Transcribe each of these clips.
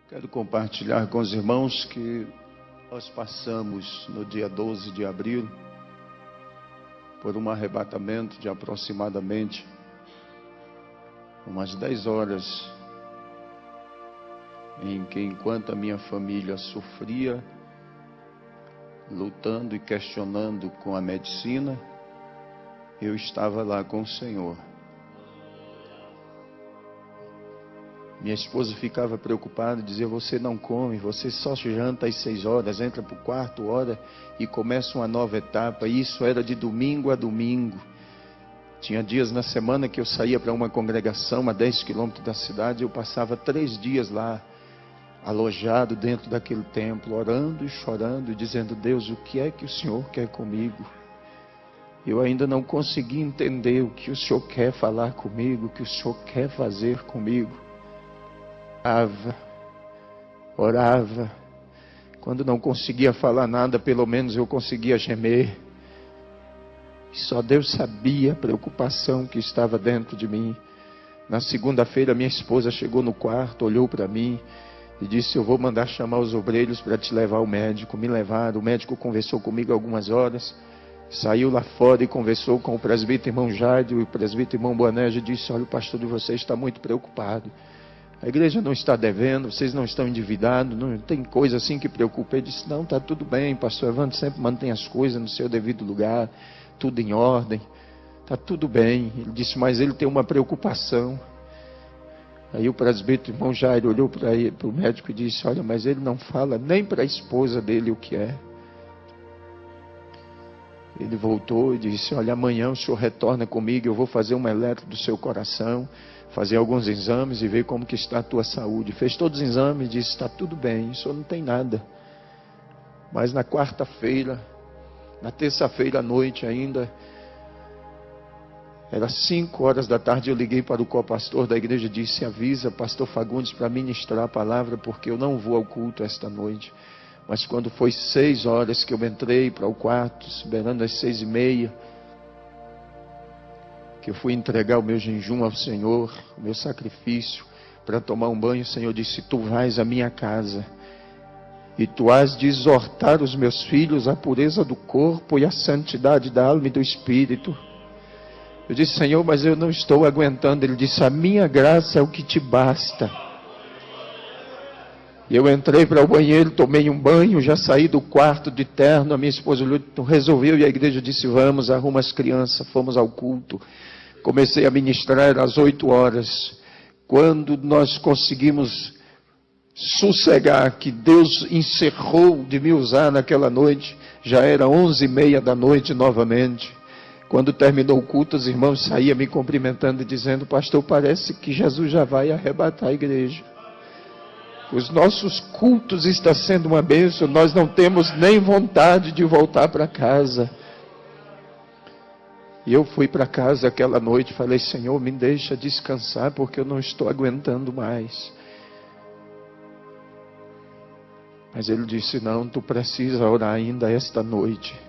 Quero compartilhar com os irmãos que nós passamos no dia 12 de abril por um arrebatamento de aproximadamente umas 10 horas, em que, enquanto a minha família sofria, lutando e questionando com a medicina, eu estava lá com o Senhor. Minha esposa ficava preocupada, dizia: você não come, você só janta às 6 horas, entra para o quarto, ora e começa uma nova etapa. E isso era de domingo a domingo. Tinha dias na semana que eu saía para uma congregação a 10 quilômetros da cidade, eu passava 3 dias lá, alojado dentro daquele templo, orando e chorando, dizendo: Deus, o que é que o Senhor quer comigo? Eu ainda não consegui entender o que o Senhor quer falar comigo, o que o Senhor quer fazer comigo. Orava, quando não conseguia falar nada, pelo menos eu conseguia gemer. E só Deus sabia a preocupação que estava dentro de mim. Na segunda-feira, minha esposa chegou no quarto, olhou para mim e disse: eu vou mandar chamar os obreiros para te levar ao médico. Me levaram, o médico conversou comigo algumas horas, saiu lá fora e conversou com o presbítero irmão Jádio, e o presbítero irmão Boanerges disse: olha, o pastor de vocês está muito preocupado. A igreja não está devendo, vocês não estão endividados, não tem coisa assim que preocupa. Ele disse: não, está tudo bem, pastor Evandro sempre mantém as coisas no seu devido lugar, tudo em ordem, está tudo bem. Ele disse: mas ele tem uma preocupação. Aí o presbítero irmão Jairo olhou para o médico e disse: olha, mas ele não fala nem para a esposa dele o que é. Ele voltou e disse: olha, amanhã o senhor retorna comigo, eu vou fazer um eletro do seu coração, fazer alguns exames e ver como que está a tua saúde. Fez todos os exames e disse: está tudo bem, o senhor não tem nada. Mas na quarta-feira, na terça-feira à noite ainda, era 5 horas da tarde, eu liguei para o copastor da igreja e disse: avisa pastor Fagundes para ministrar a palavra, porque eu não vou ao culto esta noite. Mas quando foi 6 horas que eu entrei para o quarto, esperando às 6:30, que eu fui entregar o meu jejum ao Senhor, o meu sacrifício, para tomar um banho, o Senhor disse: tu vais à minha casa, e tu has de exortar os meus filhos à pureza do corpo e à santidade da alma e do espírito. Eu disse: Senhor, mas eu não estou aguentando. Ele disse: a minha graça é o que te basta. E eu entrei para o banheiro, tomei um banho, já saí do quarto de terno. A minha esposa resolveu e a igreja disse: vamos, arruma as crianças. Fomos ao culto. Comecei a ministrar às 8 horas. Quando nós conseguimos sossegar, que Deus encerrou de me usar naquela noite, já era 11:30 da noite novamente. Quando terminou o culto, os irmãos saíam me cumprimentando e dizendo: pastor, parece que Jesus já vai arrebatar a igreja. Os nossos cultos estão sendo uma bênção, nós não temos nem vontade de voltar para casa. E eu fui para casa aquela noite, falei: Senhor, me deixa descansar, porque eu não estou aguentando mais. Mas ele disse: não, tu precisa orar ainda esta noite.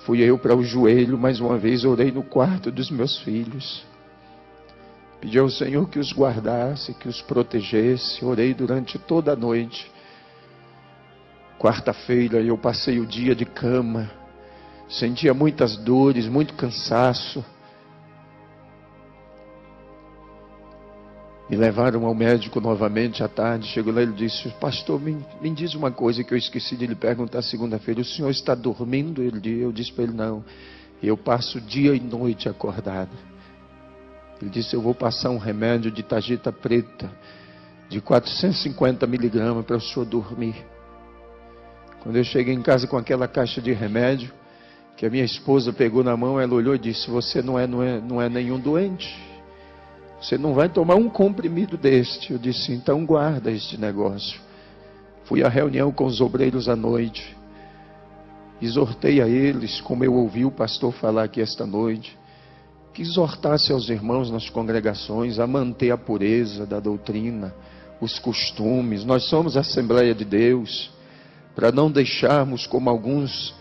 Fui eu para o joelho, mais uma vez orei no quarto dos meus filhos. Pedi ao Senhor que os guardasse, que os protegesse. Orei durante toda a noite. Quarta-feira eu passei o dia de cama. Sentia muitas dores, muito cansaço. Me levaram ao médico novamente à tarde. Chegou lá e ele disse: pastor, me diz uma coisa que eu esqueci de lhe perguntar segunda-feira. O senhor está dormindo? Eu disse para ele: não. Eu passo dia e noite acordado. Ele disse: eu vou passar um remédio de tarjeta preta, de 450 miligramas para o senhor dormir. Quando eu cheguei em casa com aquela caixa de remédio, que a minha esposa pegou na mão, ela olhou e disse: você não é nenhum doente. Você não vai tomar um comprimido deste. Eu disse: então guarda este negócio. Fui à reunião com os obreiros à noite. Exortei a eles, como eu ouvi o pastor falar aqui esta noite, que exortasse aos irmãos nas congregações a manter a pureza da doutrina, os costumes. Nós somos a Assembleia de Deus, para não deixarmos como alguns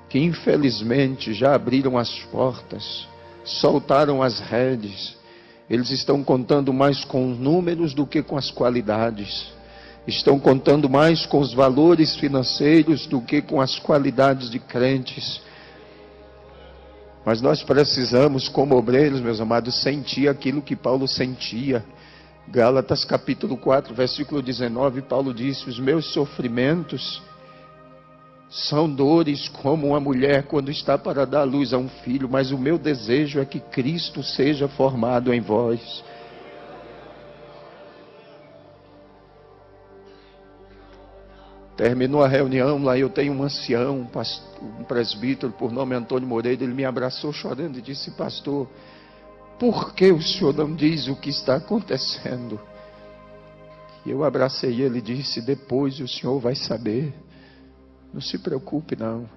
que infelizmente já abriram as portas, soltaram as redes. Eles estão contando mais com os números do que com as qualidades. estão contando mais com os valores financeiros do que com as qualidades de crentes. Mas nós precisamos, como obreiros, meus amados, sentir aquilo que Paulo sentia. Gálatas capítulo 4, versículo 19, Paulo disse: os meus sofrimentos são dores como uma mulher quando está para dar luz a um filho, mas o meu desejo é que Cristo seja formado em vós. Terminou a reunião, lá eu tenho um ancião, um presbítero por nome Antônio Moreira. Ele me abraçou chorando e disse: pastor, por que o senhor não diz o que está acontecendo? E eu abracei ele e disse: depois o senhor vai saber, não se preocupe não.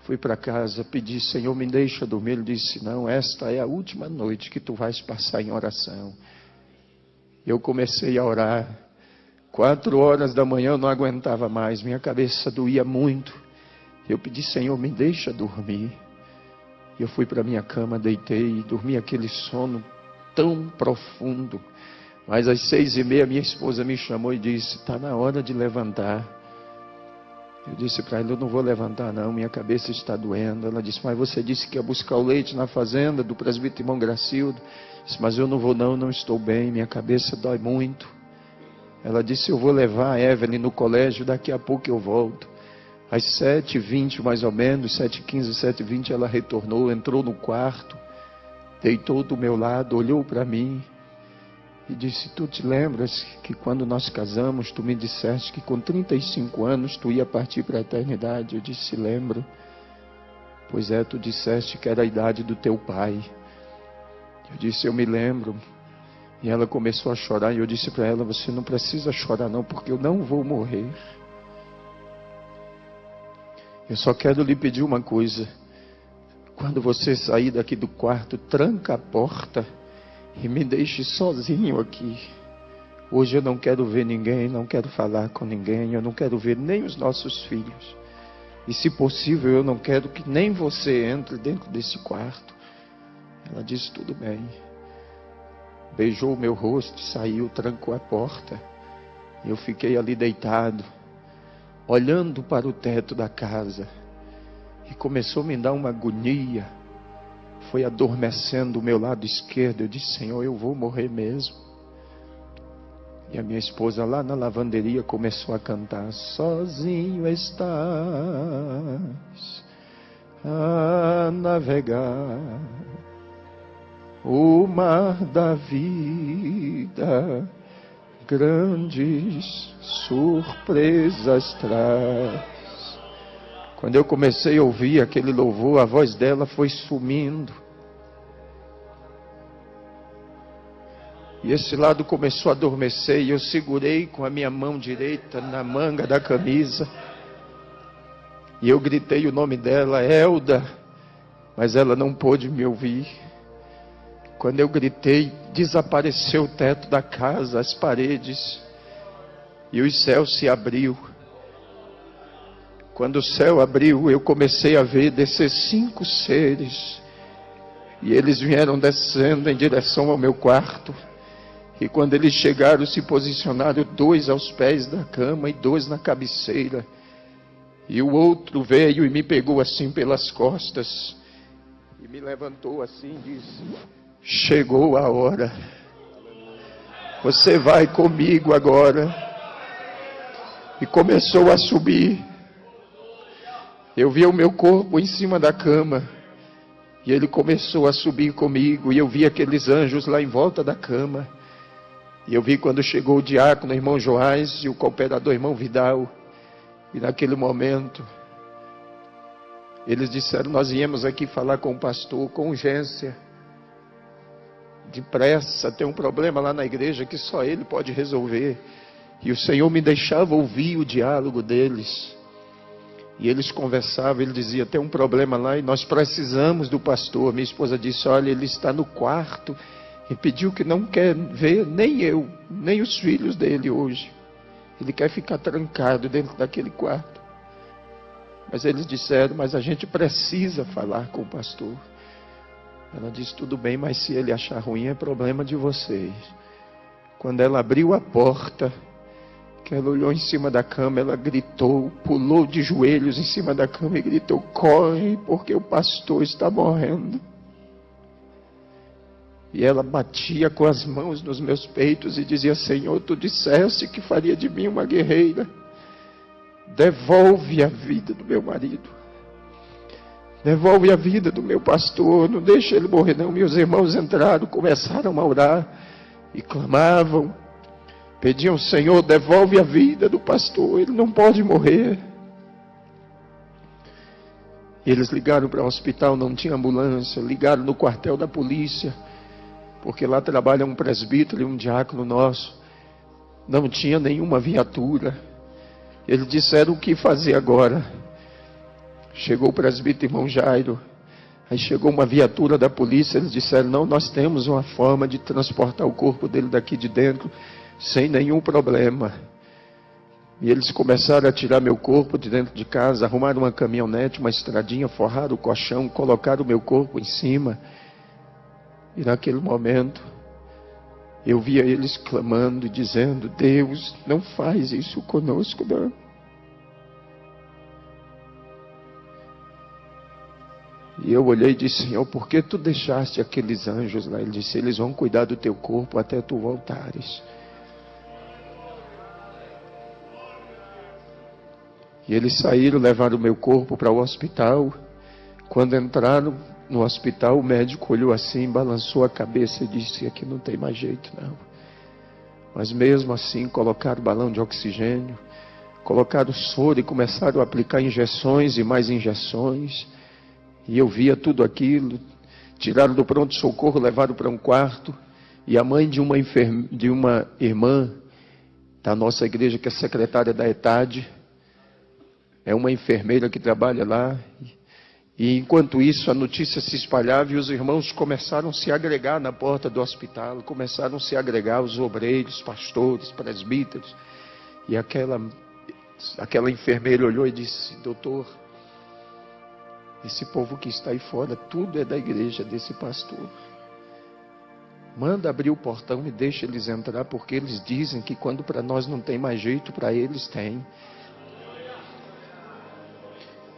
Fui para casa, pedi: Senhor, me deixa dormir. Ele disse: não, esta é a última noite que tu vais passar em oração. Eu comecei a orar. 4 horas da manhã eu não aguentava mais, minha cabeça doía muito. Eu pedi: Senhor, me deixa dormir. Eu fui para minha cama, deitei e dormi aquele sono tão profundo. Mas às 6h30 minha esposa me chamou e disse: está na hora de levantar. Eu disse para ela: eu não vou levantar não, minha cabeça está doendo. Ela disse: mas você disse que ia buscar o leite na fazenda do presbítero irmão Gracildo. Eu disse: mas eu não vou não estou bem, minha cabeça dói muito. Ela disse: eu vou levar a Evelyn no colégio, daqui a pouco eu volto. Às 7h20 mais ou menos, 7h15, 7h20, ela retornou, entrou no quarto, deitou do meu lado, olhou para mim e disse: tu te lembras que quando nós casamos, tu me disseste que com 35 anos tu ia partir para a eternidade? Eu disse: lembro. Pois é, tu disseste que era a idade do teu pai. Eu disse: eu me lembro. E ela começou a chorar, e eu disse para ela: você não precisa chorar não, porque eu não vou morrer. Eu só quero lhe pedir uma coisa: quando você sair daqui do quarto, tranca a porta e me deixe sozinho aqui. Hoje eu não quero ver ninguém, não quero falar com ninguém, eu não quero ver nem os nossos filhos. E se possível, eu não quero que nem você entre dentro desse quarto. Ela disse: tudo bem. Beijou o meu rosto, saiu, trancou a porta. Eu fiquei ali deitado, olhando para o teto da casa. E começou a me dar uma agonia. Foi adormecendo o meu lado esquerdo. Eu disse: Senhor, eu vou morrer mesmo. E a minha esposa lá na lavanderia começou a cantar: sozinho estás a navegar o mar da vida, grandes surpresas traz. Quando eu comecei a ouvir aquele louvor, a voz dela foi sumindo. E esse lado começou a adormecer, e eu segurei com a minha mão direita na manga da camisa. E eu gritei o nome dela: Elda. Mas ela não pôde me ouvir. Quando eu gritei, desapareceu o teto da casa, as paredes, e o céu se abriu. Quando o céu abriu, eu comecei a ver descer 5 seres, e eles vieram descendo em direção ao meu quarto. E quando eles chegaram, se posicionaram 2 aos pés da cama e 2 na cabeceira. E o outro veio e me pegou assim pelas costas, e me levantou assim e disse: chegou a hora. Você vai comigo agora. E começou a subir. Eu vi o meu corpo em cima da cama. E ele começou a subir comigo. E eu vi aqueles anjos lá em volta da cama. E eu vi quando chegou o diácono, o irmão Joás, e o cooperador, irmão Vidal. E naquele momento, eles disseram: nós viemos aqui falar com o pastor com urgência. Depressa, tem um problema lá na igreja que só ele pode resolver. E o Senhor me deixava ouvir o diálogo deles. E eles conversavam, ele dizia: tem um problema lá e nós precisamos do pastor. Minha esposa disse: olha, ele está no quarto e pediu que não quer ver nem eu, nem os filhos dele hoje. Ele quer ficar trancado dentro daquele quarto. Mas eles disseram: mas a gente precisa falar com o pastor. Ela disse: tudo bem, mas se ele achar ruim é problema de vocês. Quando ela abriu a porta, que ela olhou em cima da cama, ela gritou, pulou de joelhos em cima da cama e gritou: corre, porque o pastor está morrendo. E ela batia com as mãos nos meus peitos e dizia: Senhor, tu disseste que faria de mim uma guerreira. Devolve a vida do meu marido. Devolve a vida do meu pastor. Não deixa ele morrer não. Meus irmãos entraram, começaram a orar e clamavam. Pediam: Senhor, devolve a vida do pastor. Ele não pode morrer. E eles ligaram para o hospital, não tinha ambulância. Ligaram no quartel da polícia, porque lá trabalha um presbítero e um diácono nosso. Não tinha nenhuma viatura. Eles disseram: o que fazer agora? Chegou o presbítero irmão Jairo. Aí chegou uma viatura da polícia. Eles disseram: não, nós temos uma forma de transportar o corpo dele daqui de dentro sem nenhum problema. E eles começaram a tirar meu corpo de dentro de casa, arrumaram uma caminhonete, uma estradinha, forraram o colchão, colocaram o meu corpo em cima. E naquele momento eu via eles clamando e dizendo: Deus, não faz isso conosco, não. E eu olhei e disse: Senhor, por que tu deixaste aqueles anjos lá? Ele disse: eles vão cuidar do teu corpo até tu voltares. E eles saíram, levaram o meu corpo para o hospital. Quando entraram no hospital, o médico olhou assim, balançou a cabeça e disse: aqui não tem mais jeito não. Mas mesmo assim colocaram balão de oxigênio, colocaram soro e começaram a aplicar injeções e mais injeções. E eu via tudo aquilo. Tiraram do pronto-socorro, levaram para um quarto. E a mãe de uma irmã da nossa igreja, que é secretária da ETAD, é uma enfermeira que trabalha lá. E enquanto isso a notícia se espalhava e os irmãos começaram a se agregar na porta do hospital. Começaram a se agregar os obreiros, pastores, presbíteros. E aquela enfermeira olhou e disse: doutor, esse povo que está aí fora, tudo é da igreja desse pastor. Manda abrir o portão e deixa eles entrar, porque eles dizem que quando para nós não tem mais jeito, para eles tem.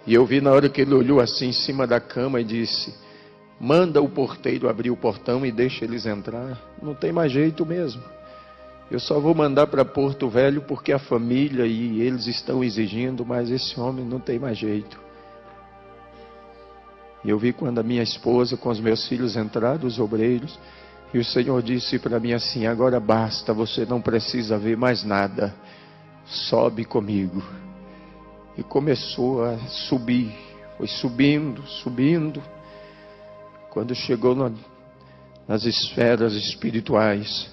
E eu vi na hora que ele olhou assim em cima da cama e disse: manda o porteiro abrir o portão e deixa eles entrar. Não tem mais jeito mesmo. Eu só vou mandar para Porto Velho porque a família e eles estão exigindo, mas esse homem não tem mais jeito. E eu vi quando a minha esposa com os meus filhos entraram, os obreiros, e o Senhor disse para mim assim: agora basta, você não precisa ver mais nada, sobe comigo. E começou a subir, foi subindo, subindo. Quando chegou nas esferas espirituais,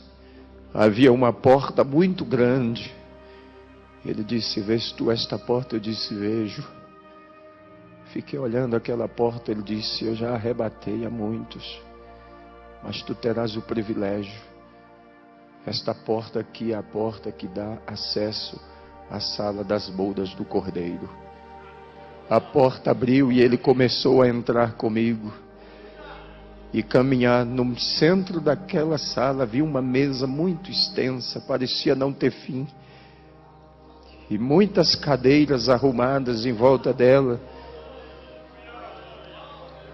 havia uma porta muito grande. Ele disse: vês tu esta porta? Eu disse: vejo. Fiquei olhando aquela porta. Ele disse: eu já arrebatei a muitos, mas tu terás o privilégio. Esta porta aqui é a porta que dá acesso à sala das bodas do Cordeiro. A porta abriu e ele começou a entrar comigo e caminhar. No centro daquela sala havia uma mesa muito extensa, parecia não ter fim, e muitas cadeiras arrumadas em volta dela.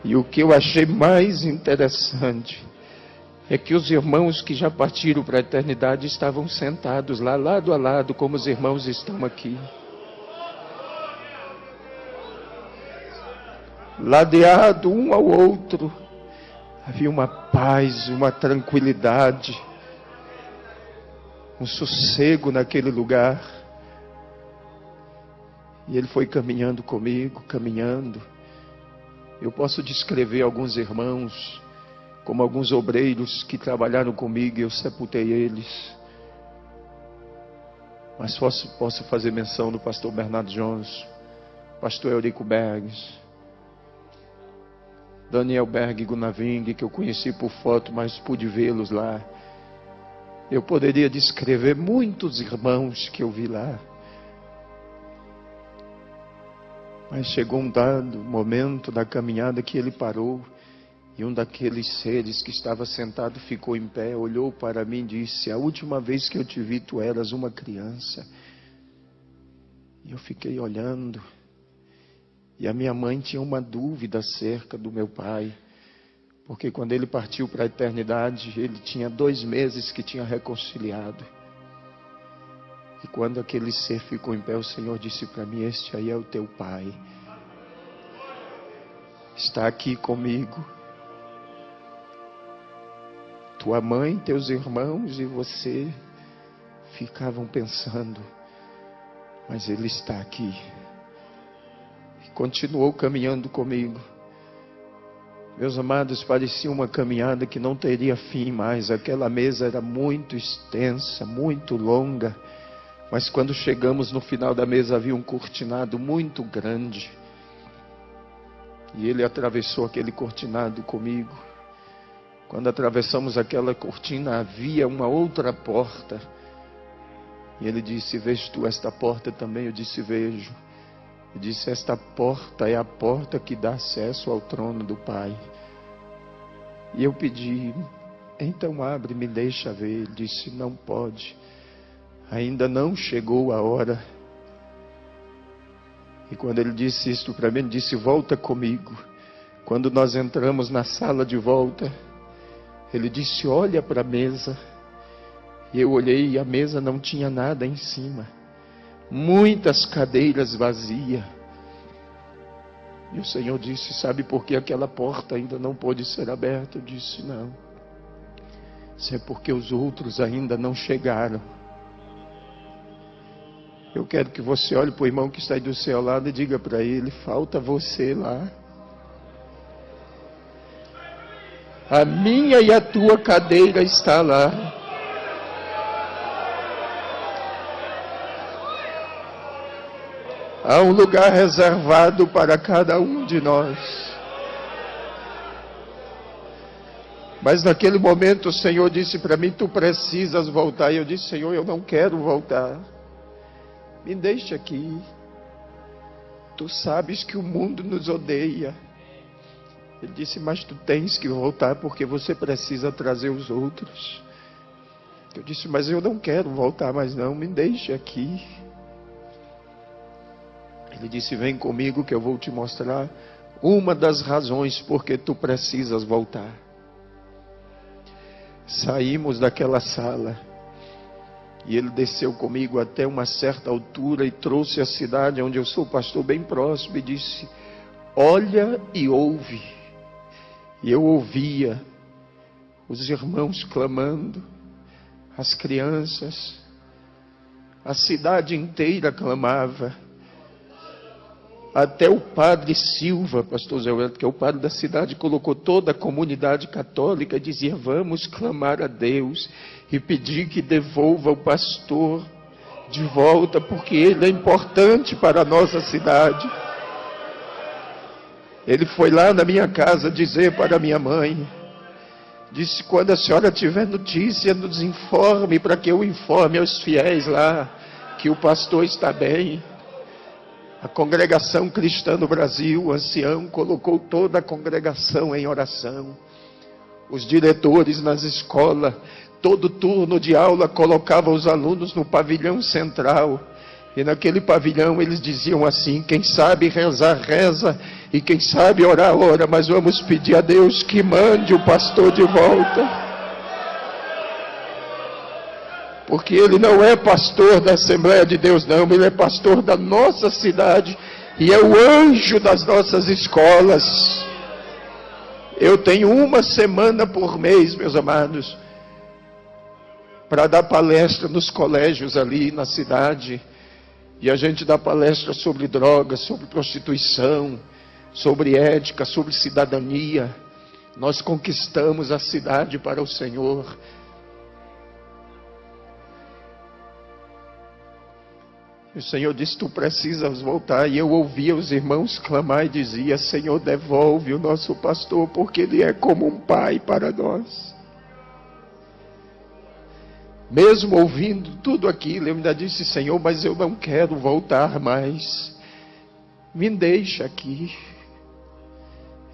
E o que eu achei mais interessante é que os irmãos que já partiram para a eternidade estavam sentados lá, lado a lado, como os irmãos estão aqui. Ladeado um ao outro. Havia uma paz, uma tranquilidade, um sossego naquele lugar. E ele foi caminhando comigo, caminhando. Eu posso descrever alguns irmãos, como alguns obreiros que trabalharam comigo e eu sepultei eles. Mas posso fazer menção do pastor Bernardo Jones, pastor Eurico Bergs, Daniel Berg Gunaving, que eu conheci por foto, mas pude vê-los lá. Eu poderia descrever muitos irmãos que eu vi lá. Mas chegou um dado momento da caminhada que ele parou. E um daqueles seres que estava sentado ficou em pé, olhou para mim e disse: a última vez que eu te vi, tu eras uma criança. E eu fiquei olhando. E a minha mãe tinha uma dúvida acerca do meu pai. Porque quando ele partiu para a eternidade, ele tinha 2 meses que tinha reconciliado. E quando aquele ser ficou em pé, o Senhor disse para mim: este aí é o teu pai. Está aqui comigo. Tua mãe, teus irmãos e você ficavam pensando, mas ele está aqui. E continuou caminhando comigo. Meus amados, parecia uma caminhada que não teria fim mais. Aquela mesa era muito extensa, muito longa. Mas quando chegamos no final da mesa, havia um cortinado muito grande. E ele atravessou aquele cortinado comigo. Quando atravessamos aquela cortina, havia uma outra porta. E ele disse: vês tu esta porta também? Eu disse: vejo. Ele disse: esta porta é a porta que dá acesso ao trono do Pai. E eu pedi: então abre, me deixa ver. Ele disse: não pode, ainda não chegou a hora. E quando ele disse isto para mim, ele disse: volta comigo. Quando nós entramos na sala de volta, ele disse: olha para a mesa. E eu olhei e a mesa não tinha nada em cima. Muitas cadeiras vazias. E o Senhor disse: sabe por que aquela porta ainda não pôde ser aberta? Eu disse: não. Isso é porque os outros ainda não chegaram. Eu quero que você olhe para o irmão que está aí do seu lado e diga para ele: falta você lá. A minha e a tua cadeira está lá. Há um lugar reservado para cada um de nós. Mas naquele momento o Senhor disse para mim: tu precisas voltar. E eu disse: Senhor, eu não quero voltar. Me deixe aqui. Tu sabes que o mundo nos odeia. Ele disse: mas tu tens que voltar porque você precisa trazer os outros. Eu disse: mas eu não quero voltar mais não, me deixe aqui. Ele disse: vem comigo que eu vou te mostrar uma das razões porque tu precisas voltar. Saímos daquela sala e ele desceu comigo até uma certa altura e trouxe a cidade onde eu sou pastor bem próximo e disse: olha e ouve. E eu ouvia os irmãos clamando, as crianças, a cidade inteira clamava. Até o padre Silva, pastor Zé Wellington, que é o padre da cidade, colocou toda a comunidade católica e dizia: vamos clamar a Deus e pedir que devolva o pastor de volta, porque ele é importante para a nossa cidade. Ele foi lá na minha casa dizer para a minha mãe, disse: quando a senhora tiver notícia, nos informe, para que eu informe aos fiéis lá, que o pastor está bem. A congregação cristã no Brasil, o ancião, colocou toda a congregação em oração. Os diretores nas escolas, todo turno de aula, colocavam os alunos no pavilhão central. E naquele pavilhão eles diziam assim: quem sabe rezar, reza, e quem sabe orar, ora, mas vamos pedir a Deus que mande o pastor de volta. Porque ele não é pastor da Assembleia de Deus, não. Ele é pastor da nossa cidade e é o anjo das nossas escolas. Eu tenho uma semana por mês, meus amados, para dar palestra nos colégios ali na cidade. E a gente dá palestra sobre drogas, sobre prostituição, sobre ética, sobre cidadania. Nós conquistamos a cidade para o Senhor. O Senhor disse: tu precisas voltar. E eu ouvia os irmãos clamar e dizia: Senhor, devolve o nosso pastor, porque ele é como um pai para nós. Mesmo ouvindo tudo aquilo, eu ainda disse: Senhor, mas eu não quero voltar mais. Me deixa aqui.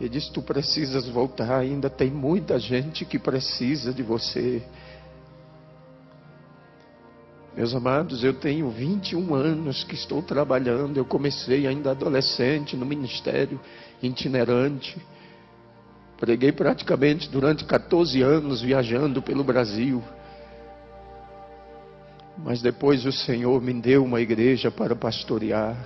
Ele disse: tu precisas voltar, ainda tem muita gente que precisa de você. Meus amados, eu tenho 21 anos que estou trabalhando. Eu comecei ainda adolescente no ministério itinerante. Preguei praticamente durante 14 anos viajando pelo Brasil. Mas depois o Senhor me deu uma igreja para pastorear.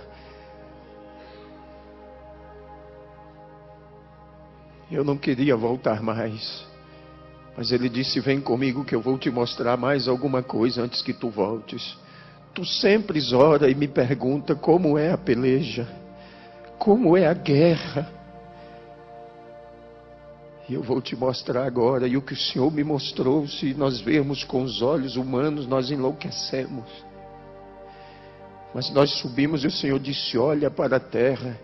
Eu não queria voltar mais. Mas Ele disse: vem comigo que eu vou te mostrar mais alguma coisa antes que tu voltes. Tu sempre ora e me pergunta como é a peleja, como é a guerra. E eu vou te mostrar agora. E o que o Senhor me mostrou, se nós vermos com os olhos humanos, nós enlouquecemos. Mas nós subimos e o Senhor disse: olha para a terra.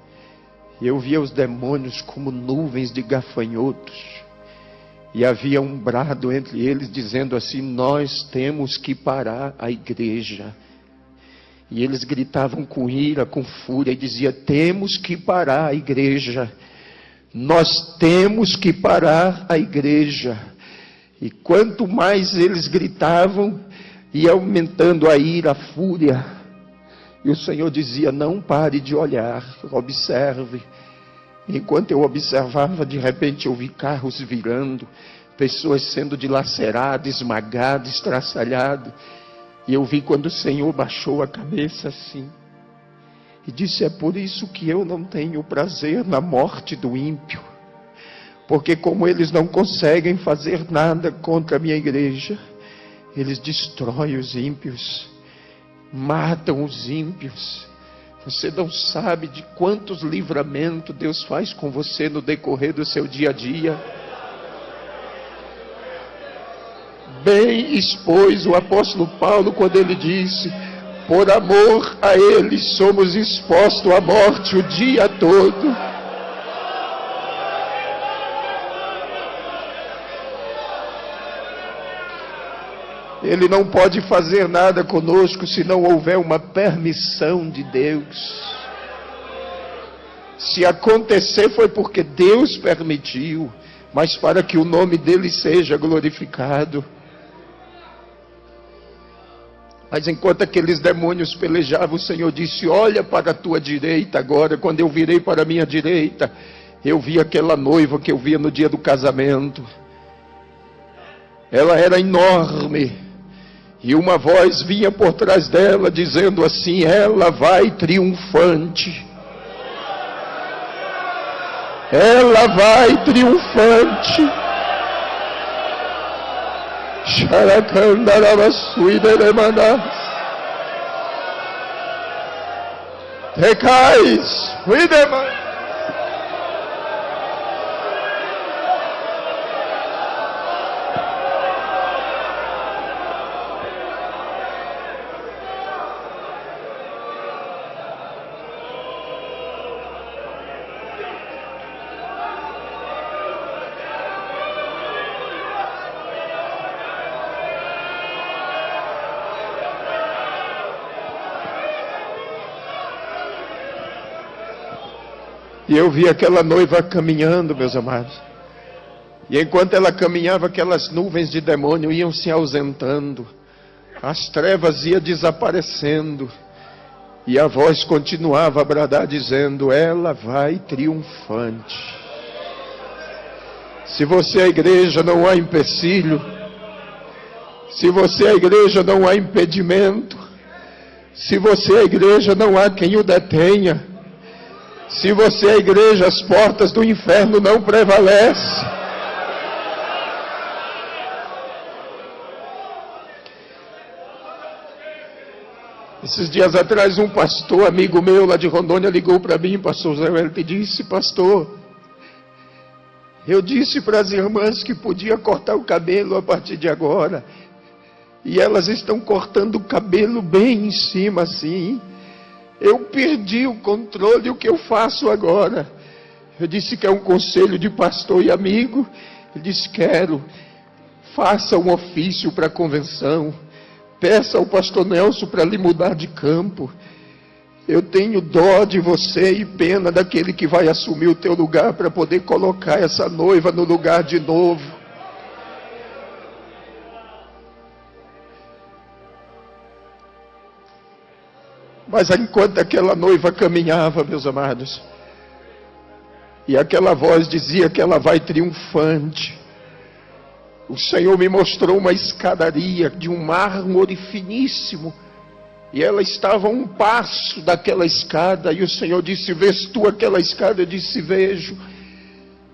E eu via os demônios como nuvens de gafanhotos. E havia um brado entre eles dizendo assim: nós temos que parar a igreja. E eles gritavam com ira, com fúria, e diziam: temos que parar a igreja. Nós temos que parar a igreja. E quanto mais eles gritavam, ia aumentando a ira, a fúria. E o Senhor dizia: não pare de olhar, observe. Enquanto eu observava, de repente eu vi carros virando, pessoas sendo dilaceradas, esmagadas, estraçalhadas. E eu vi quando o Senhor baixou a cabeça assim e disse: é por isso que eu não tenho prazer na morte do ímpio, porque como eles não conseguem fazer nada contra a minha igreja, eles destroem os ímpios, matam os ímpios. Você não sabe de quantos livramentos Deus faz com você no decorrer do seu dia a dia. Bem expôs o apóstolo Paulo quando ele disse: por amor a Ele somos expostos à morte o dia todo. Ele não pode fazer nada conosco se não houver uma permissão de Deus. Se acontecer foi porque Deus permitiu, mas para que o nome dele seja glorificado. Mas enquanto aqueles demônios pelejavam, o Senhor disse: olha para a tua direita agora. Quando eu virei para a minha direita, eu vi aquela noiva que eu via no dia do casamento. Ela era enorme. E uma voz vinha por trás dela dizendo assim: ela vai triunfante. Ela vai triunfante. Xaracandarabassuideremanás. Recais. Uidemanás. E eu vi aquela noiva caminhando, meus amados. E enquanto ela caminhava, aquelas nuvens de demônio iam se ausentando. As trevas iam desaparecendo. E a voz continuava a bradar dizendo: ela vai triunfante. Se você é a igreja, não há empecilho. Se você é a igreja, não há impedimento. Se você é a igreja, não há quem o detenha. Se você é a igreja, as portas do inferno não prevalecem. Esses dias atrás, um pastor, amigo meu lá de Rondônia, ligou para mim, pastor Zé Wellington, e disse: pastor, eu disse para as irmãs que podia cortar o cabelo a partir de agora, e elas estão cortando o cabelo bem em cima assim. Eu perdi o controle, o que eu faço agora? Eu disse: que é um conselho de pastor e amigo? Ele disse: quero. Faça um ofício para a convenção. Peça ao pastor Nelson para lhe mudar de campo. Eu tenho dó de você e pena daquele que vai assumir o teu lugar para poder colocar essa noiva no lugar de novo. Mas enquanto aquela noiva caminhava, meus amados, e aquela voz dizia que ela vai triunfante, o Senhor me mostrou uma escadaria de um mármore finíssimo, e ela estava a um passo daquela escada, e o Senhor disse: vês tu aquela escada? Eu disse: vejo.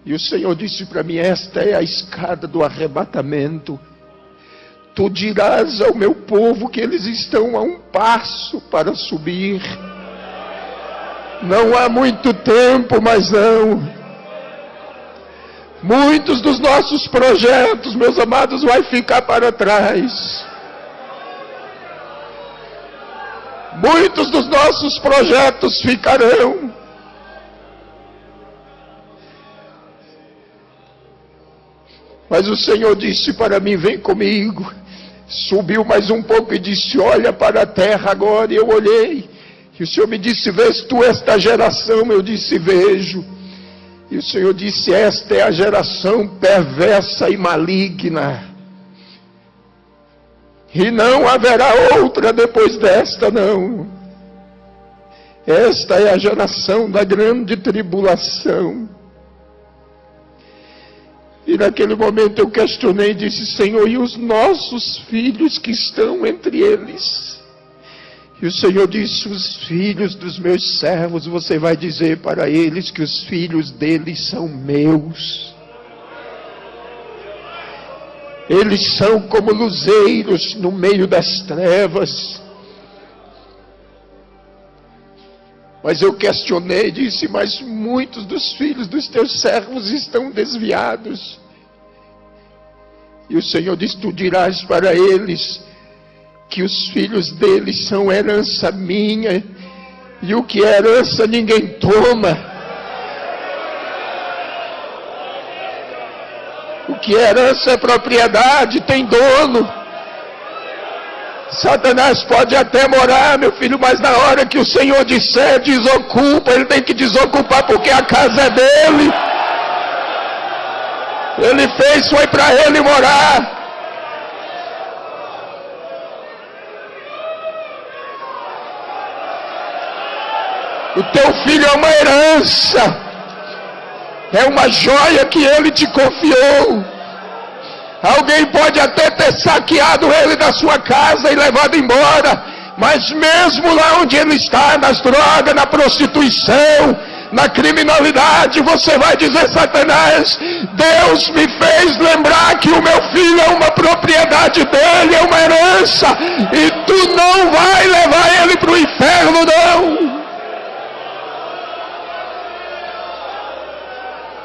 E o Senhor disse para mim: esta é a escada do arrebatamento. Tu dirás ao meu povo que eles estão a um passo para subir. Não há muito tempo, mas não. Muitos dos nossos projetos, meus amados, vai ficar para trás. Muitos dos nossos projetos ficarão. Mas o Senhor disse para mim: vem comigo. Subiu mais um pouco e disse: olha para a terra agora. E eu olhei. E o Senhor me disse: vês tu esta geração? Eu disse: vejo. E o Senhor disse: esta é a geração perversa e maligna. E não haverá outra depois desta, não. Esta é a geração da grande tribulação. E naquele momento eu questionei e disse: Senhor, e os nossos filhos que estão entre eles? E o Senhor disse: os filhos dos meus servos, você vai dizer para eles que os filhos deles são meus. Eles são como luzeiros no meio das trevas. Mas eu questionei e disse: mas muitos dos filhos dos teus servos estão desviados. E o Senhor disse: tu dirás para eles que os filhos deles são herança minha, e o que é herança ninguém toma. O que é herança é propriedade, tem dono. Satanás pode até morar, meu filho, mas na hora que o Senhor disser desocupa, ele tem que desocupar, porque a casa é dele. Ele fez, foi para ele morar. O teu filho é uma herança. É uma joia que ele te confiou. Alguém pode até ter saqueado ele da sua casa e levado embora, mas mesmo lá onde ele está, nas drogas, na prostituição, na criminalidade, você vai dizer: Satanás, Deus me fez lembrar que o meu filho é uma propriedade dele, é uma herança, e tu não vai levar ele para o inferno, não.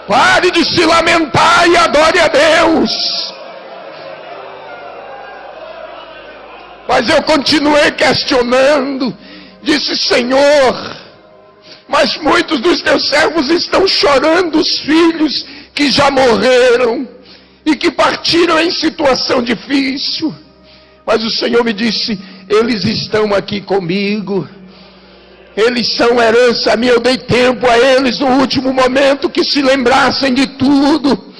Pare de se lamentar e adore a Deus. Mas eu continuei questionando. Disse: Senhor, mas muitos dos teus servos estão chorando os filhos que já morreram e que partiram em situação difícil. Mas o Senhor me disse: eles estão aqui comigo. Eles são herança minha. Eu dei tempo a eles no último momento que se lembrassem de tudo.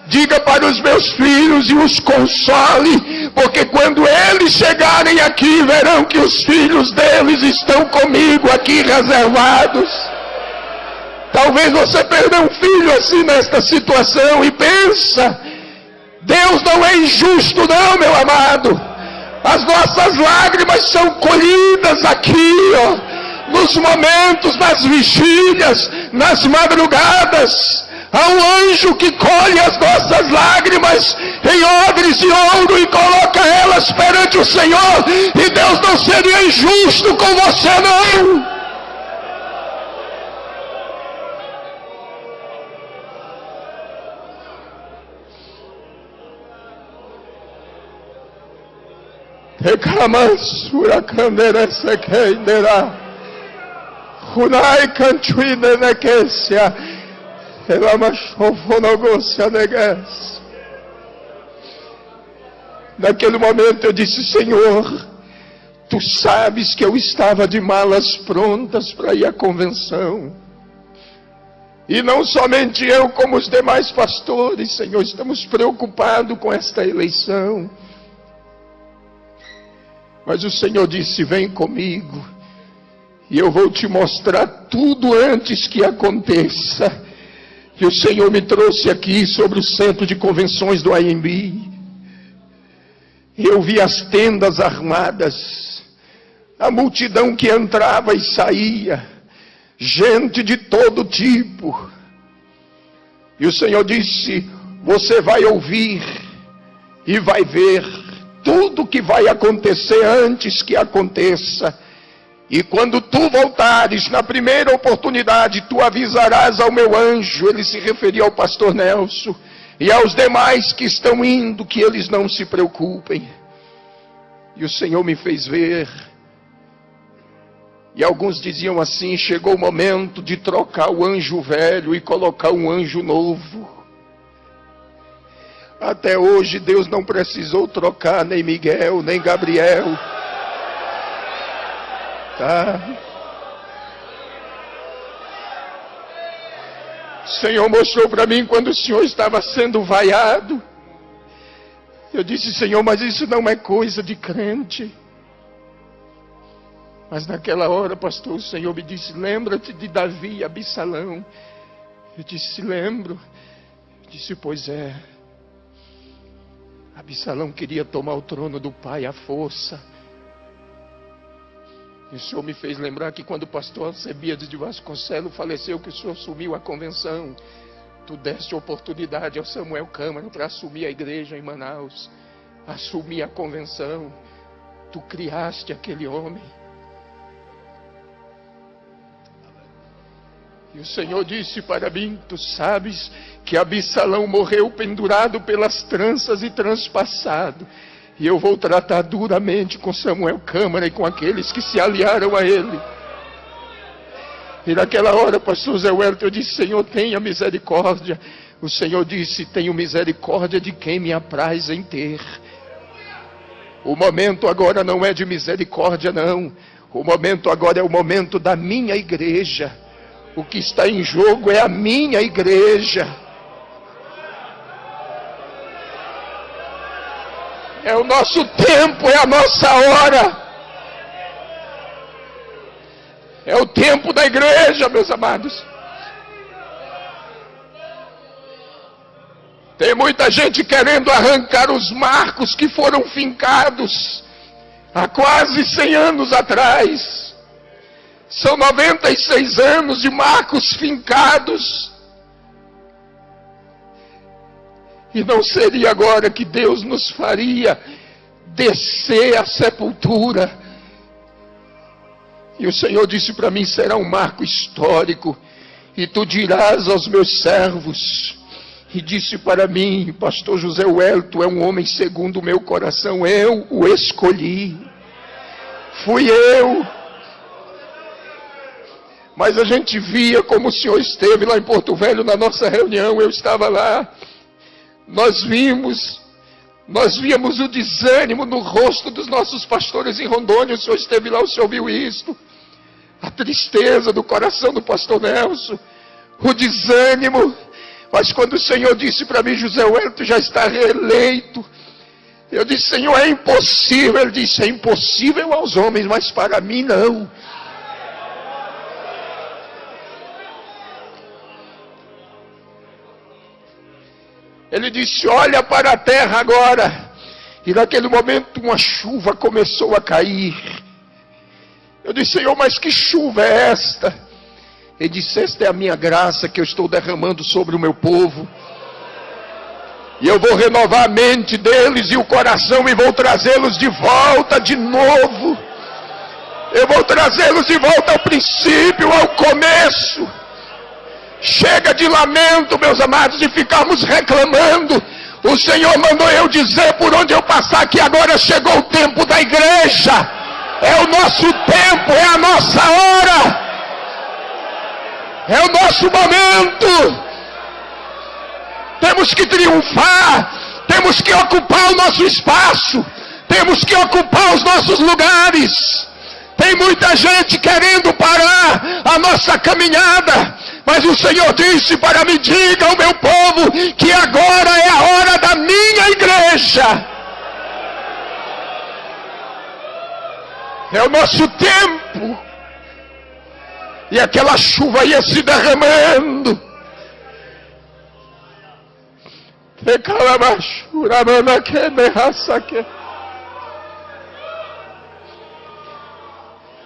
Diga para os meus filhos e os console, porque quando eles chegarem aqui, verão que os filhos deles estão comigo aqui reservados. Talvez você perdeu um filho assim nesta situação e pensa: Deus não é injusto não, meu amado. As nossas lágrimas são colhidas aqui, nos momentos, nas vigílias, nas madrugadas. Há um anjo que colhe as nossas lágrimas em odres de ouro e coloca elas perante o Senhor. E Deus não seria injusto com você, não. Reclamansura candere sequeindera. Hunai cantuine nequesia. Naquele momento eu disse: Senhor, tu sabes que eu estava de malas prontas para ir à convenção. E não somente eu, como os demais pastores, Senhor, estamos preocupados com esta eleição. Mas o Senhor disse: vem comigo. E eu vou te mostrar tudo antes que aconteça. E o Senhor me trouxe aqui sobre o centro de convenções do AMB. Eu vi as tendas armadas, a multidão que entrava e saía, gente de todo tipo. E o Senhor disse: você vai ouvir e vai ver tudo que vai acontecer antes que aconteça. E quando tu voltares, na primeira oportunidade, tu avisarás ao meu anjo. Ele se referia ao pastor Nelson e aos demais que estão indo, que eles não se preocupem. E o Senhor me fez ver. E alguns diziam assim: chegou o momento de trocar o anjo velho e colocar um anjo novo. Até hoje Deus não precisou trocar nem Miguel, nem Gabriel. Tá? O Senhor mostrou para mim quando o Senhor estava sendo vaiado. Eu disse: Senhor, mas isso não é coisa de crente. Mas naquela hora, pastor, o Senhor me disse: lembra-te de Davi e Absalão. Eu disse: lembro. Eu disse: pois é. Absalão queria tomar o trono do pai à força. E o Senhor me fez lembrar que quando o pastor Alcebiades de Vasconcelos faleceu, que o Senhor assumiu a convenção, tu deste oportunidade ao Samuel Câmara para assumir a igreja em Manaus, assumir a convenção. Tu criaste aquele homem. E o Senhor disse para mim: tu sabes que Absalão morreu pendurado pelas tranças e transpassado. E eu vou tratar duramente com Samuel Câmara e com aqueles que se aliaram a ele. E naquela hora, pastor Zé Wellington, eu disse: Senhor, tenha misericórdia. O Senhor disse: tenho misericórdia de quem me apraz em ter. O momento agora não é de misericórdia, não. O momento agora é o momento da minha igreja. O que está em jogo é a minha igreja. É o nosso tempo, é a nossa hora. É o tempo da igreja, meus amados. Tem muita gente querendo arrancar os marcos que foram fincados há quase 100 anos atrás. São 96 anos de marcos fincados. E não seria agora que Deus nos faria descer à sepultura. E o Senhor disse para mim: será um marco histórico. E tu dirás aos meus servos. E disse para mim: pastor José Wellington é um homem segundo o meu coração. Eu o escolhi. Fui eu. Mas a gente via como o senhor esteve lá em Porto Velho na nossa reunião. Eu estava lá. Nós víamos o desânimo no rosto dos nossos pastores em Rondônia. O senhor esteve lá, o senhor viu isso. A tristeza do coração do pastor Nelson. O desânimo. Mas quando o Senhor disse para mim: José Wellington já está reeleito. Eu disse: Senhor, é impossível. Ele disse: é impossível aos homens, mas para mim não. Ele disse: olha para a terra agora. E naquele momento uma chuva começou a cair. Eu disse: Senhor, mas que chuva é esta? Ele disse: esta é a minha graça que eu estou derramando sobre o meu povo. E eu vou renovar a mente deles e o coração e vou trazê-los de volta de novo. Eu vou trazê-los de volta ao princípio, ao começo. Chega de lamento, meus amados, de ficarmos reclamando. O Senhor mandou eu dizer por onde eu passar que agora chegou o tempo da igreja. É o nosso tempo, é a nossa hora. É o nosso momento. Temos que triunfar. Temos que ocupar o nosso espaço. Temos que ocupar os nossos lugares. Tem muita gente querendo parar a nossa caminhada. Mas o Senhor disse para mim: diga ao meu povo que agora é a hora da minha igreja. É o nosso tempo. E aquela chuva ia se derramando.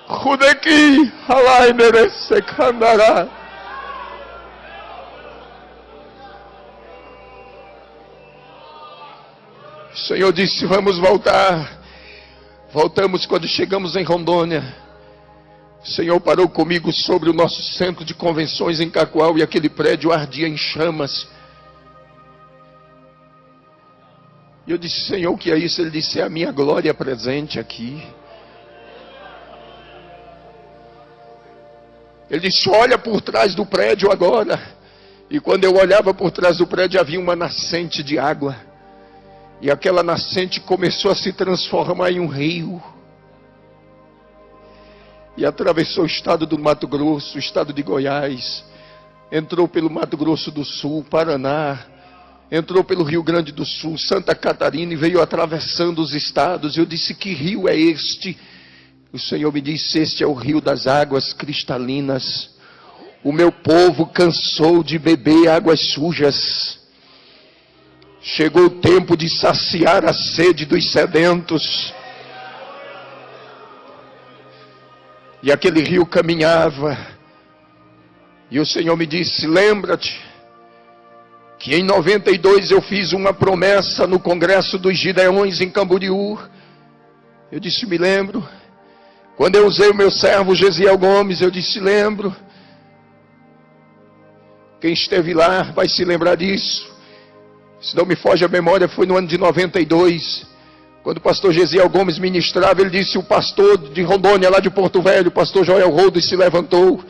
Rudeki halainere sekandara. O Senhor disse: vamos voltar. Voltamos quando chegamos em Rondônia. O Senhor parou comigo sobre o nosso centro de convenções em Cacoal e aquele prédio ardia em chamas. E eu disse: Senhor, o que é isso? Ele disse: é a minha glória presente aqui. Ele disse: olha por trás do prédio agora. E quando eu olhava por trás do prédio, havia uma nascente de água. E aquela nascente começou a se transformar em um rio. E atravessou o estado do Mato Grosso, o estado de Goiás. Entrou pelo Mato Grosso do Sul, Paraná. Entrou pelo Rio Grande do Sul, Santa Catarina, e veio atravessando os estados. Eu disse: que rio é este? O Senhor me disse: este é o rio das águas cristalinas. O meu povo cansou de beber águas sujas. Chegou o tempo de saciar a sede dos sedentos. E aquele rio caminhava. E o Senhor me disse: lembra-te que em 92 eu fiz uma promessa no Congresso dos Gideões em Camboriú. Eu disse: me lembro. Quando eu usei o meu servo Gesiel Gomes, eu disse: lembro. Quem esteve lá vai se lembrar disso. Se não me foge a memória, foi no ano de 92. Quando o pastor Gesiel Gomes ministrava, ele disse: o pastor de Rondônia, lá de Porto Velho, o pastor Joel Rodos, se levantou.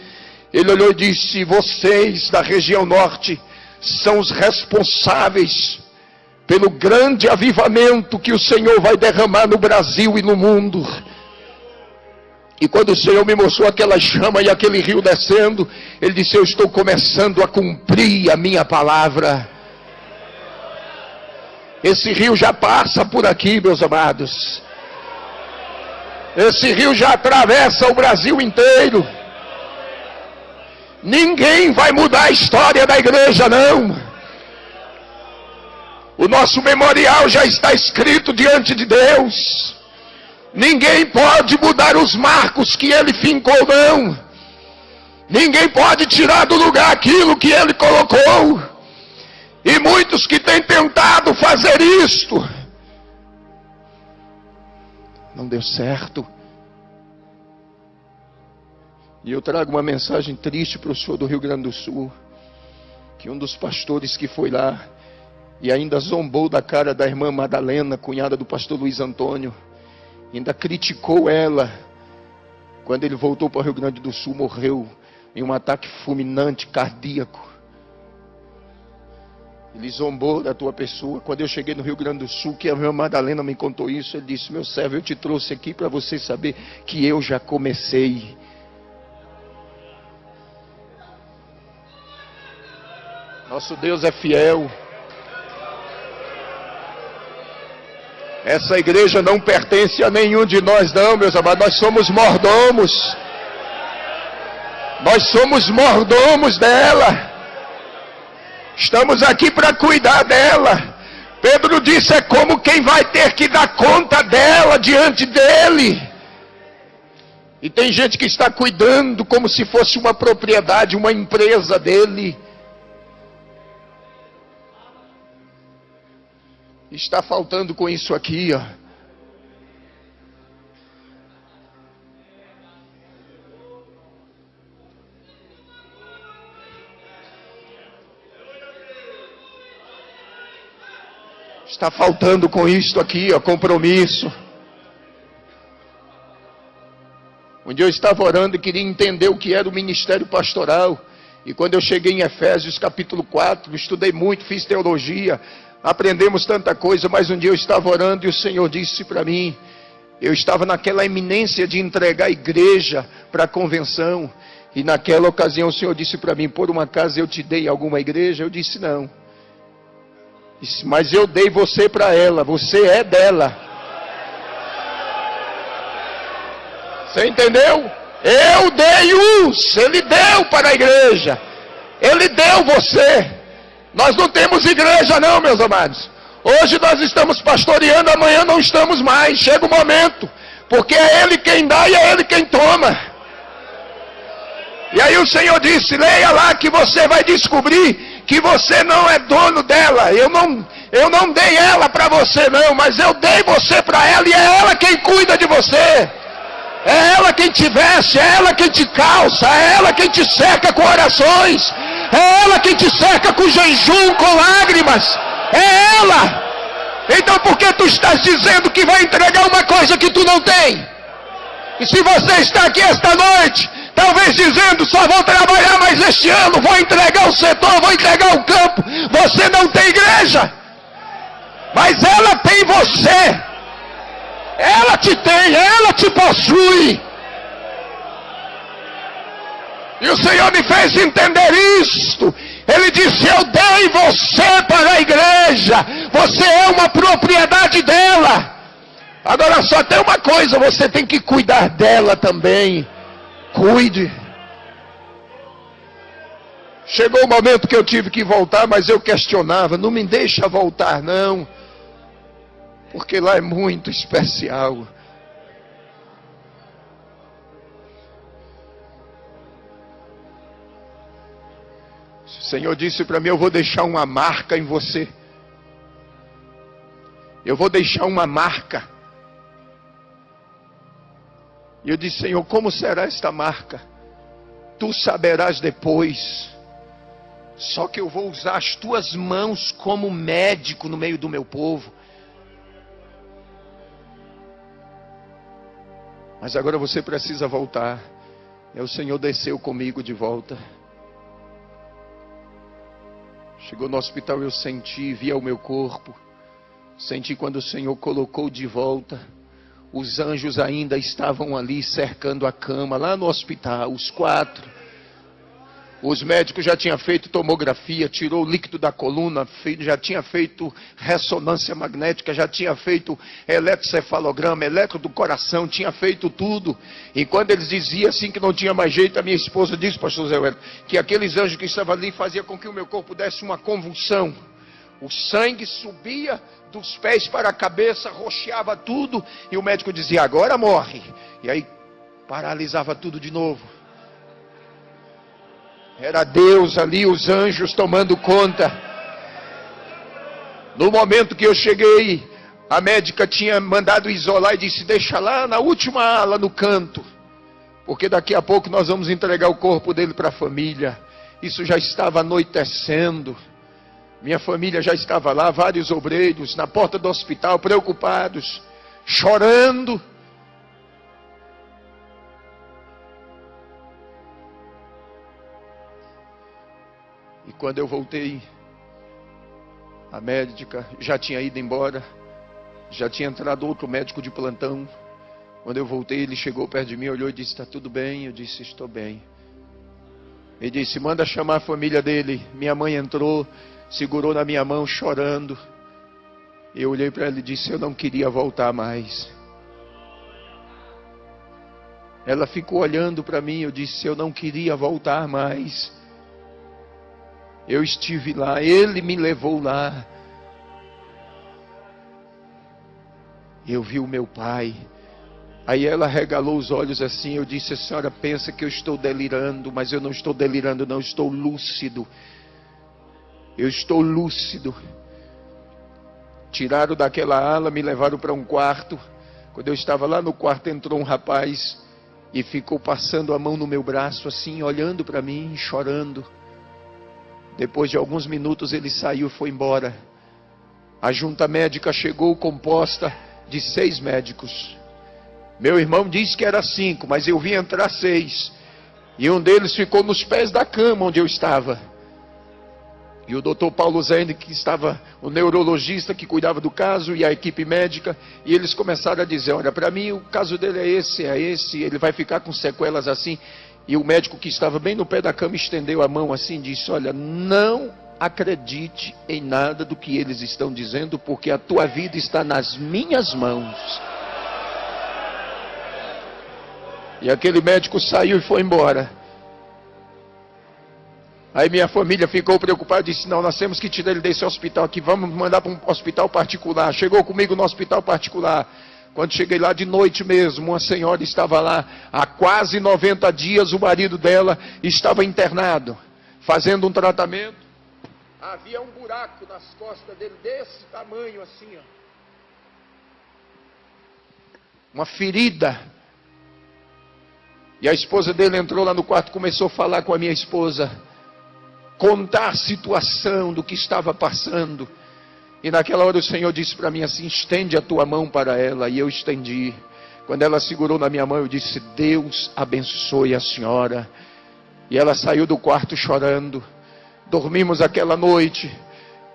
Ele olhou e disse: vocês da região norte são os responsáveis pelo grande avivamento que o Senhor vai derramar no Brasil e no mundo. E quando o Senhor me mostrou aquela chama e aquele rio descendo, Ele disse: eu estou começando a cumprir a minha palavra. Esse rio já passa por aqui, meus amados. Esse rio já atravessa o Brasil inteiro. Ninguém vai mudar a história da igreja, não. O nosso memorial já está escrito diante de Deus. Ninguém pode mudar os marcos que Ele fincou, não. Ninguém pode tirar do lugar aquilo que Ele colocou. E muitos que têm tentado fazer isto, não deu certo. E eu trago uma mensagem triste para o senhor do Rio Grande do Sul, que um dos pastores que foi lá e ainda zombou da cara da irmã Madalena, cunhada do pastor Luiz Antônio, ainda criticou ela. Quando ele voltou para o Rio Grande do Sul, morreu em um ataque fulminante cardíaco. Ele zombou da tua pessoa. Quando eu cheguei no Rio Grande do Sul, que a irmã Madalena me contou isso, ele disse: meu servo, eu te trouxe aqui para você saber que eu já comecei. Nosso Deus é fiel. Essa igreja não pertence a nenhum de nós, não, meus amados. Nós somos mordomos. Nós somos mordomos dela. Estamos aqui para cuidar dela. Pedro disse: é como quem vai ter que dar conta dela diante dele. E tem gente que está cuidando como se fosse uma propriedade, uma empresa dele. Está faltando com isso aqui, ó. Está faltando com isto aqui, ó, compromisso. Um dia eu estava orando e queria entender o que era o ministério pastoral. E quando eu cheguei em Efésios capítulo 4, estudei muito, fiz teologia, aprendemos tanta coisa, mas um dia eu estava orando e o Senhor disse para mim, eu estava naquela iminência de entregar a igreja para a convenção, e naquela ocasião o Senhor disse para mim: por uma acaso eu te dei alguma igreja? Eu disse: não. Disse: mas eu dei você para ela, você é dela. Você entendeu? Eu dei-os, Ele deu para a igreja. Ele deu você. Nós não temos igreja não, meus amados. Hoje nós estamos pastoreando, amanhã não estamos mais. Chega o momento, porque é Ele quem dá e é Ele quem toma. E aí o Senhor disse, leia lá que você vai descobrir que você não é dono dela. Eu não dei ela para você não, mas eu dei você para ela e é ela quem cuida de você. É ela quem te veste, é ela quem te calça, é ela quem te cerca com orações, é ela quem te cerca com jejum, com lágrimas, é ela. Então por que tu estás dizendo que vai entregar uma coisa que tu não tem? E se você está aqui esta noite, talvez dizendo, só vou trabalhar mais este ano, vou entregar o setor, vou entregar o campo, você não tem igreja, mas ela tem você. Ela te tem, ela te possui. E o Senhor me fez entender isto. Ele disse, eu dei você para a igreja. Você é uma propriedade dela. Agora só tem uma coisa, você tem que cuidar dela também. Cuide. Chegou o momento que eu tive que voltar, mas eu questionava, não me deixa voltar não. Porque lá é muito especial. O Senhor disse para mim, eu vou deixar uma marca em você. Eu vou deixar uma marca. E eu disse, Senhor, como será esta marca? Tu saberás depois. Só que eu vou usar as tuas mãos como médico no meio do meu povo. Mas agora você precisa voltar. E o Senhor desceu comigo de volta. Chegou no hospital, eu senti, via o meu corpo. Senti quando o Senhor colocou de volta. Os anjos ainda estavam ali cercando a cama, lá no hospital, os 4. Os médicos já tinham feito tomografia, tirou o líquido da coluna, já tinha feito ressonância magnética, já tinha feito eletrocefalograma, eletro do coração, tinha feito tudo. E quando eles diziam assim que não tinha mais jeito, a minha esposa disse, pastor Zé Wellington, que aqueles anjos que estavam ali faziam com que o meu corpo desse uma convulsão. O sangue subia dos pés para a cabeça, roxeava tudo, e o médico dizia, agora morre. E aí paralisava tudo de novo. Era Deus ali, os anjos tomando conta. No momento que eu cheguei, a médica tinha mandado isolar e disse, deixa lá na última ala, no canto. Porque daqui a pouco nós vamos entregar o corpo dele para a família. Isso já estava anoitecendo. Minha família já estava lá, vários obreiros, na porta do hospital, preocupados, chorando. E quando eu voltei, a médica já tinha ido embora, já tinha entrado outro médico de plantão. Quando eu voltei, ele chegou perto de mim, olhou e disse, está tudo bem? Eu disse, estou bem. Ele disse, manda chamar a família dele. Minha mãe entrou, segurou na minha mão, chorando. Eu olhei para ela e disse, eu não queria voltar mais. Ela ficou olhando para mim, eu disse, eu não queria voltar mais. Eu estive lá, Ele me levou lá. Eu vi o meu pai. Aí ela regalou os olhos assim, eu disse, a senhora pensa que eu estou delirando, mas eu não estou delirando não, estou lúcido. Eu estou lúcido. Tiraram daquela ala, me levaram para um quarto. Quando eu estava lá no quarto, entrou um rapaz e ficou passando a mão no meu braço assim, olhando para mim, chorando. Depois de alguns minutos ele saiu e foi embora. A junta médica chegou composta de 6 médicos. Meu irmão disse que era 5, mas eu vi entrar 6. E um deles ficou nos pés da cama onde eu estava. E o doutor Paulo Zene, que estava, o neurologista que cuidava do caso, e a equipe médica, e eles começaram a dizer, olha, para mim o caso dele é esse, ele vai ficar com sequelas assim. E o médico que estava bem no pé da cama estendeu a mão assim e disse, olha, não acredite em nada do que eles estão dizendo, porque a tua vida está nas minhas mãos. E aquele médico saiu e foi embora. Aí minha família ficou preocupada e disse, não, nós temos que tirar ele desse hospital aqui, vamos mandar para um hospital particular. Chegou comigo no hospital particular. Quando cheguei lá de noite mesmo, uma senhora estava lá, há quase 90 dias o marido dela estava internado, fazendo um tratamento. Havia um buraco nas costas dele, desse tamanho assim, ó. Uma ferida. E a esposa dele entrou lá no quarto, começou a falar com a minha esposa, contar a situação do que estava passando. E naquela hora o Senhor disse para mim assim, estende a tua mão para ela. E eu estendi. Quando ela segurou na minha mão, eu disse, Deus abençoe a senhora. E ela saiu do quarto chorando. Dormimos aquela noite.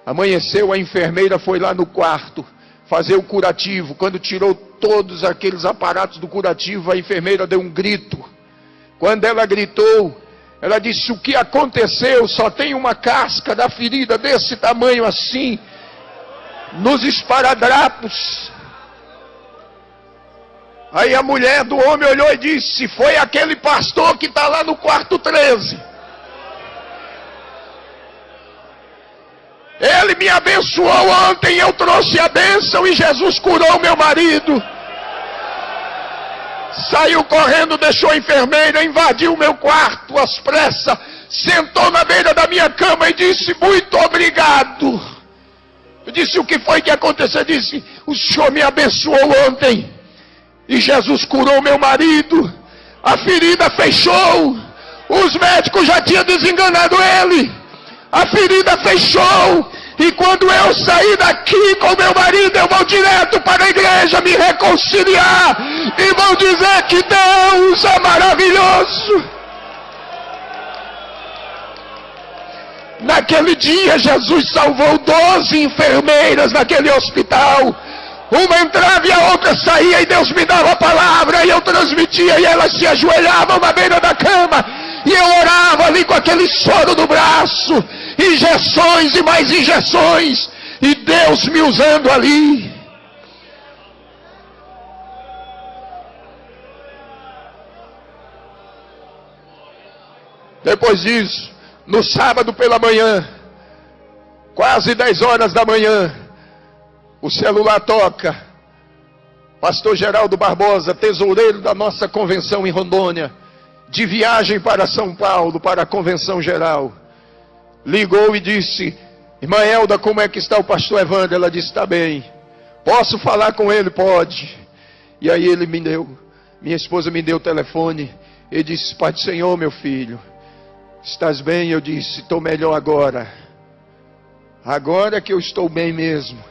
Amanheceu, a enfermeira foi lá no quarto fazer o curativo. Quando tirou todos aqueles aparatos do curativo, a enfermeira deu um grito. Quando ela gritou, ela disse, o que aconteceu? Só tem uma casca da ferida desse tamanho assim, nos esparadrapos. Aí a mulher do homem olhou e disse, foi aquele pastor que está lá no quarto 13. Ele me abençoou ontem, eu trouxe a bênção e Jesus curou meu marido. Saiu correndo, deixou a enfermeira, invadiu o meu quarto às pressas, sentou na beira da minha cama e disse, muito obrigado. Eu disse, o que foi que aconteceu? Eu disse, o Senhor me abençoou ontem e Jesus curou meu marido. A ferida fechou. Os médicos já tinham desenganado ele. A ferida fechou. E quando eu sair daqui com meu marido, eu vou direto para a igreja me reconciliar. E vou dizer que Deus é maravilhoso. Naquele dia, Jesus salvou 12 enfermeiras naquele hospital. Uma entrava e a outra saía e Deus me dava a palavra e eu transmitia e elas se ajoelhavam na beira da cama. E eu orava ali com aquele soro no braço, injeções e mais injeções, e Deus me usando ali. Depois disso, no sábado pela manhã, quase 10 horas da manhã, o celular toca. Pastor Geraldo Barbosa, tesoureiro da nossa convenção em Rondônia, de viagem para São Paulo, para a convenção geral, ligou e disse, irmã Elda, como é que está o pastor Evandro? Ela disse, está bem. Posso falar com ele? Pode. E aí ele me deu, minha esposa me deu o telefone, e disse, Pai do Senhor, meu filho, estás bem? Eu disse, estou melhor agora. Agora que eu estou bem mesmo.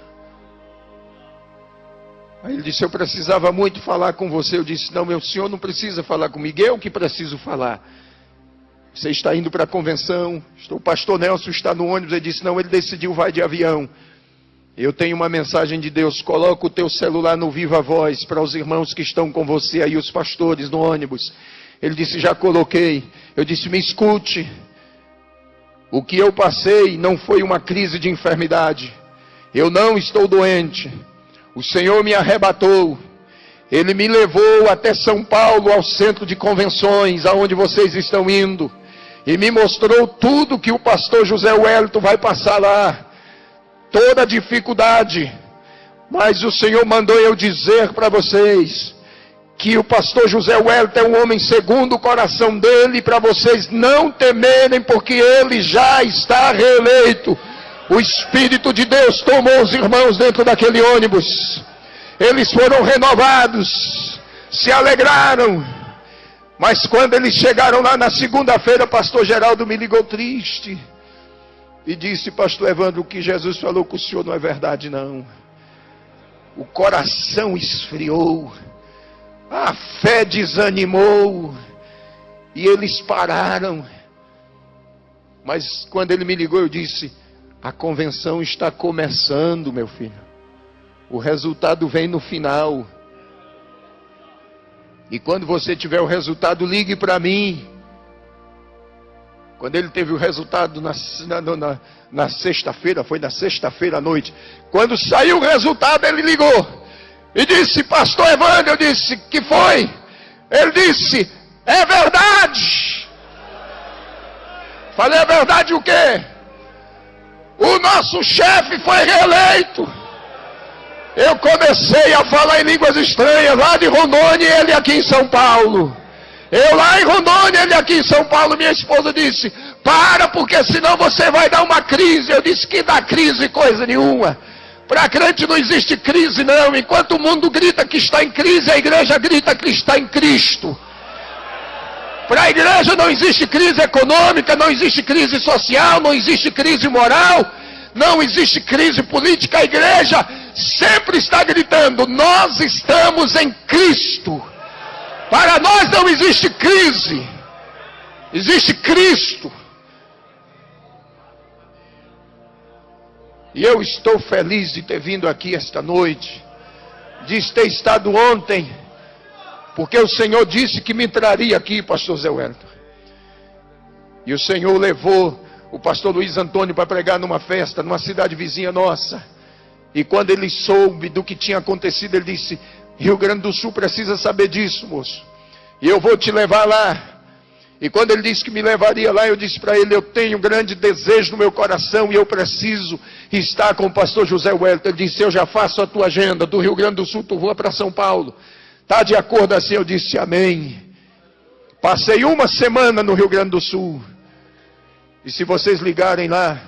Aí ele disse, eu precisava muito falar com você. Eu disse, não, meu senhor não precisa falar comigo, eu que preciso falar. Você está indo para a convenção, o pastor Nelson está no ônibus. Ele disse, não, ele decidiu, vai de avião. Eu tenho uma mensagem de Deus, coloca o teu celular no Viva Voz, para os irmãos que estão com você aí, os pastores no ônibus. Ele disse, já coloquei. Eu disse, me escute. O que eu passei não foi uma crise de enfermidade. Eu não estou doente. O Senhor me arrebatou. Ele me levou até São Paulo, ao centro de convenções, aonde vocês estão indo. E me mostrou tudo que o pastor José Wellington vai passar lá. Toda a dificuldade. Mas o Senhor mandou eu dizer para vocês que o pastor José Wellington é um homem segundo o coração dele, para vocês não temerem, porque ele já está reeleito. O Espírito de Deus tomou os irmãos dentro daquele ônibus. Eles foram renovados, se alegraram. Mas quando eles chegaram lá na segunda-feira, o pastor Geraldo me ligou triste e disse, pastor Evandro, o que Jesus falou com o senhor não é verdade não. O coração esfriou, a fé desanimou, e eles pararam. Mas quando ele me ligou, eu disse, a convenção está começando, meu filho. O resultado vem no final. E quando você tiver o resultado, ligue para mim. Quando ele teve o resultado na sexta-feira, foi na sexta-feira à noite. Quando saiu o resultado, ele ligou e disse, pastor Evandro, eu disse, que foi? Ele disse: é verdade. Falei: é verdade o quê? O nosso chefe foi reeleito. Eu comecei a falar em línguas estranhas lá de Rondônia e ele aqui em São Paulo. Eu lá em Rondônia, ele aqui em São Paulo. Minha esposa disse: para, porque senão você vai dar uma crise. Eu disse: que dá crise coisa nenhuma. Para crente não existe crise não. Enquanto o mundo grita que está em crise, a igreja grita que está em Cristo. Para a igreja não existe crise econômica, não existe crise social, não existe crise moral, não existe crise política. A igreja sempre está gritando: nós estamos em Cristo. Para nós não existe crise, existe Cristo. E eu estou feliz de ter vindo aqui esta noite, de ter estado ontem, porque o Senhor disse que me traria aqui, pastor Zé Wellington. E o Senhor levou o pastor Luiz Antônio para pregar numa festa, numa cidade vizinha nossa. E quando ele soube do que tinha acontecido, ele disse: Rio Grande do Sul precisa saber disso, moço. E eu vou te levar lá. E quando ele disse que me levaria lá, eu disse para ele: eu tenho um grande desejo no meu coração e eu preciso estar com o pastor José Wellington. Ele disse: eu já faço a tua agenda, do Rio Grande do Sul tu voa para São Paulo. Está de acordo assim? Eu disse: amém. Passei uma semana no Rio Grande do Sul. E se vocês ligarem lá,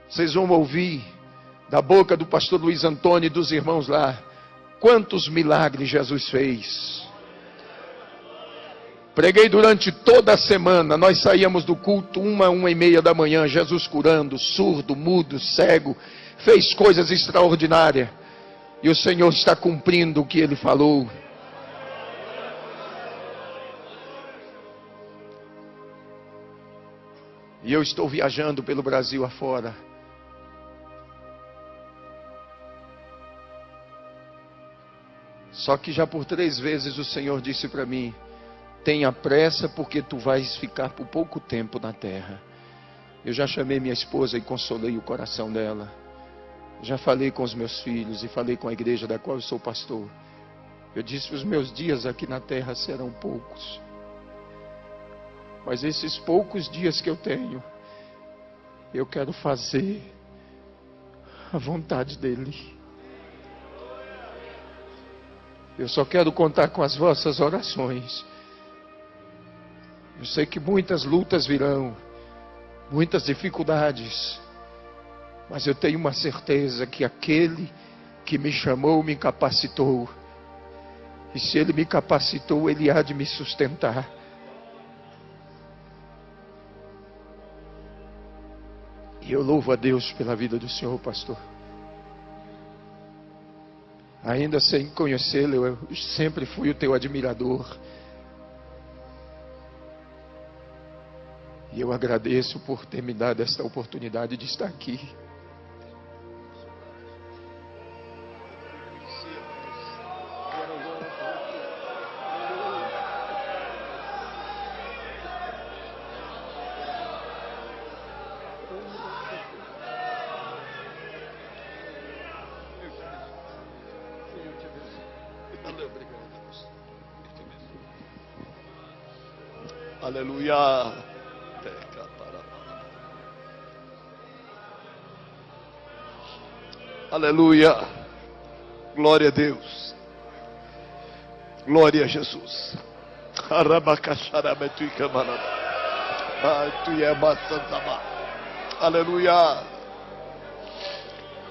vocês vão ouvir da boca do pastor Luiz Antônio e dos irmãos lá quantos milagres Jesus fez. Preguei durante toda a semana. Nós saíamos do culto 1h30 da manhã. Jesus curando, surdo, mudo, cego. Fez coisas extraordinárias. E o Senhor está cumprindo o que Ele falou. E eu estou viajando pelo Brasil afora. Só que já por 3 vezes o Senhor disse para mim: tenha pressa, porque tu vais ficar por pouco tempo na terra. Eu já chamei minha esposa e consolei o coração dela. Já falei com os meus filhos e falei com a igreja da qual eu sou pastor. Eu disse: os meus dias aqui na terra serão poucos. Mas esses poucos dias que eu tenho, eu quero fazer a vontade dEle. Eu só quero contar com as vossas orações. Eu sei que muitas lutas virão, muitas dificuldades, mas eu tenho uma certeza que aquele que me chamou me capacitou. E se Ele me capacitou, Ele há de me sustentar. E eu louvo a Deus pela vida do Senhor, pastor. Ainda sem conhecê-lo, eu sempre fui o teu admirador. E eu agradeço por ter me dado esta oportunidade de estar aqui. Aleluia. Aleluia. Glória a Deus. Glória a Jesus. Aleluia.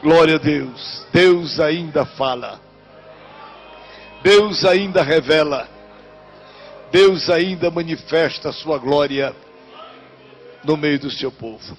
Glória a Deus. Deus ainda fala. Deus ainda revela. Deus ainda manifesta a sua glória no meio do seu povo.